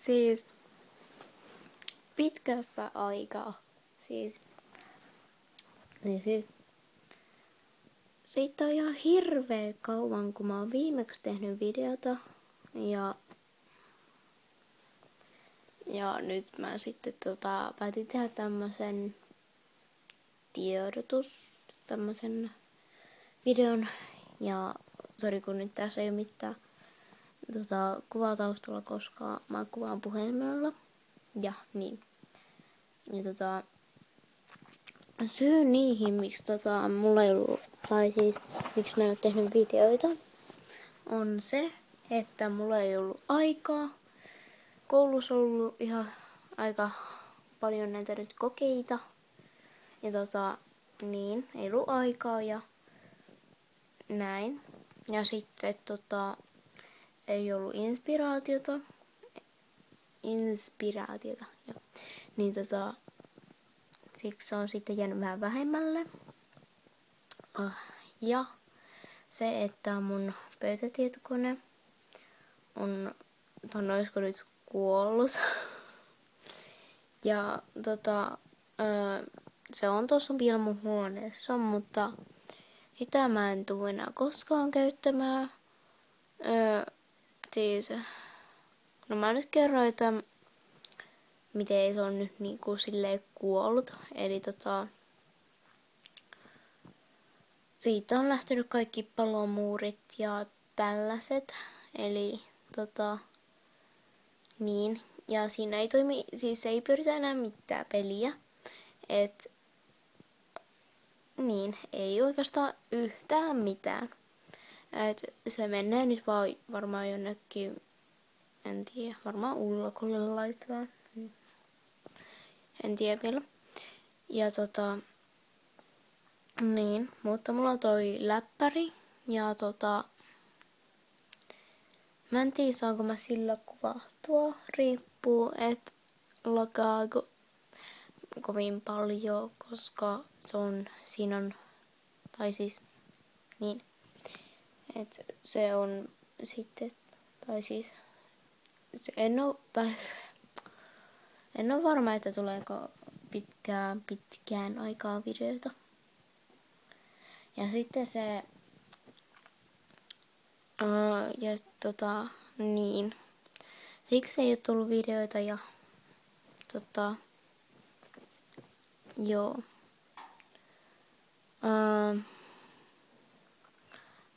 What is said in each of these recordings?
Siis pitkästä aikaa. Siis siitä on ihan hirveä kauan, kun mä oon viimeksi tehnyt videota. Ja nyt mä sitten päätin tehdä tämmösen tämmösen videon. Ja sori kun nyt tässä ei ole mitään kuvaa taustalla, koska mä kuvaan puhelimella. Ja niin. Ja syy niihin, miksi mulla ei ollut, tai siis miksi mä en ole tehnyt videoita, on se, että mulla ei ollut aikaa. Koulussa on ollut ihan aika paljon näitä nyt kokeita. Ja niin, ei ollut aikaa ja näin. Ja sitten ei ollut inspiraatiota, joo. Niin siksi se on sitten jäänyt vähän vähemmälle. Ja se, että mun pöytätietokone on, olisiko nyt kuollut. Ja se on tuossa vielä mun huoneessa, mutta sitä mä en tule enää koskaan käyttämään. No mä nyt kerroin, että miten se on nyt niinku silleen kuollut. Eli siitä on lähtenyt kaikki palomuurit ja tällaiset. Eli niin. Ja siinä ei toimi, siis ei pyöritä enää mitään peliä. Niin, ei oikeastaan yhtään mitään. Se menee nyt vaan varmaan jonnekin, en tiedä, varmaan ulkolle laitetaan. En tiedä vielä. Ja niin, mutta mulla on toi läppäri ja mä en tiedä saanko mä sillä kuvattua, riippuu, että lagaako kovin paljon, koska siinä on, tai siis, niin, että se on sitten, tai siis, en ole varma, että tuleeko pitkään aikaa videota. Ja sitten se, niin, siksi ei ole tullut videoita ja joo.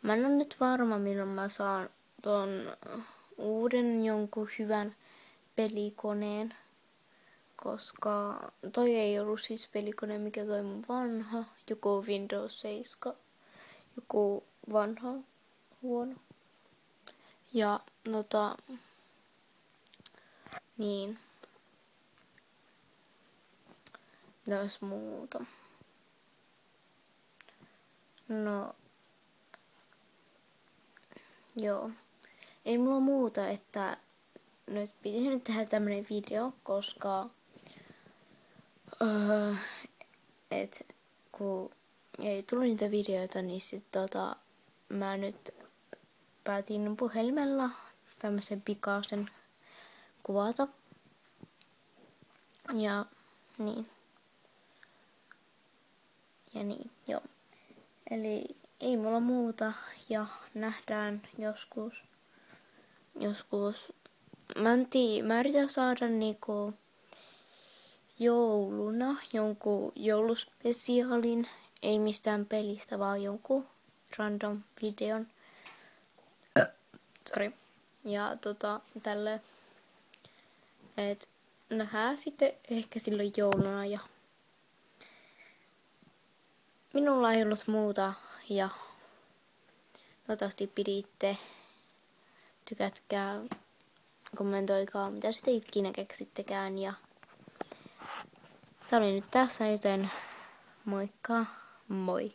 Mä en ole nyt varma, milloin mä saan ton uuden jonkun hyvän pelikoneen, koska toi ei ollut siis pelikone, mikä toi mun vanha, joku Windows 7, joku vanha, huono. Ja niin. Mitäs muuta? No, joo. Ei mulla muuta, että nyt piti nyt tehdä tämmönen video, koska kun ei tullut niitä videoita, niin sit mä nyt päätin puhelimella tämmösen pikaisen kuvata. Ja niin. Ja niin, joo. Eli ei mulla muuta ja nähdään joskus. Mä yritän saada niinku jouluna jonkun jouluspesiaalin, ei mistään pelistä, vaan jonkun random videon. Sorry. Ja tälle, et nähdään sitten ehkä silloin jouluna ja minulla ei ollut muuta ja toivottavasti piditte, tykätkää, kommentoikaa mitä sitten ikinä keksittekään ja tää oli nyt tässä, joten moikka, moi!